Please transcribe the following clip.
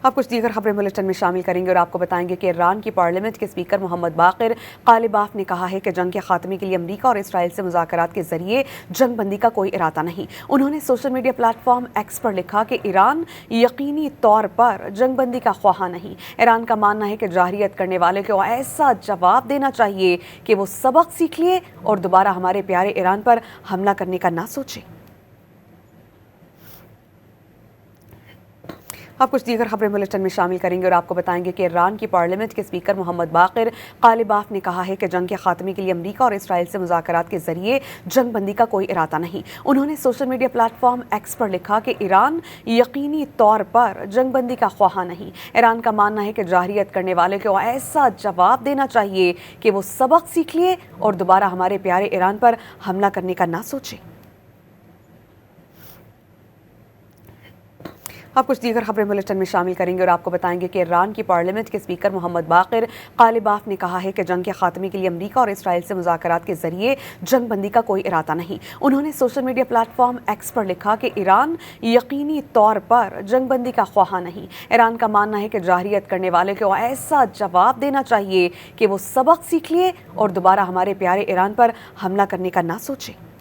آپ کچھ دیگر خبریں بلٹن میں شامل کریں گے اور آپ کو بتائیں گے کہ ایران کی پارلیمنٹ کے اسپیکر محمد باقر قالباف نے کہا ہے کہ جنگ کے خاتمے کے لیے امریکہ اور اسرائیل سے مذاکرات کے ذریعے جنگ بندی کا کوئی ارادہ نہیں۔ انہوں نے social media platform X پر لکھا کہ ایران یقینی طور پر جنگ بندی کا خواہاں نہیں۔ ایران کا ماننا ہے کہ جارحیت کرنے والے کو ایسا جواب دینا چاہیے کہ وہ سبق سیکھ لیے اور دوبارہ ہمارے پیارے ایران پر حملہ کرنے کا نہ سوچے۔ آپ کچھ دیگر خبریں بلٹن میں شامل کریں گے اور آپ کو بتائیں گے کہ ایران کی پارلیمنٹ کے اسپیکر محمد باقر قالباف نے کہا ہے کہ جنگ کے خاتمے کے لیے امریکہ اور اسرائیل سے مذاکرات کے ذریعے جنگ بندی کا کوئی ارادہ نہیں۔ انہوں نے social media platform X پر لکھا کہ ایران یقینی طور پر جنگ بندی کا خواہاں نہیں۔ ایران کا ماننا ہے کہ جارحیت کرنے والے کو ایسا جواب دینا چاہیے کہ وہ سبق سیکھ لیے اور دوبارہ ہمارے پیارے ایران پر حملہ کرنے کا نہ سوچے۔ آپ کچھ دیگر خبریں بلٹن میں شامل کریں گے اور آپ کو بتائیں گے کہ ایران کی پارلیمنٹ کے اسپیکر محمد باقر قالباف نے کہا ہے کہ جنگ کے خاتمے کے لیے امریکہ اور اسرائیل سے مذاکرات کے ذریعے جنگ بندی کا کوئی ارادہ نہیں۔ انہوں نے social media platform X پر لکھا کہ ایران یقینی طور پر جنگ بندی کا خواہاں نہیں۔ ایران کا ماننا ہے کہ جارحیت کرنے والے کو ایسا جواب دینا چاہیے کہ وہ سبق سیکھ لیے اور دوبارہ ہمارے پیارے ایران پر حملہ کرنے کا نہ سوچے۔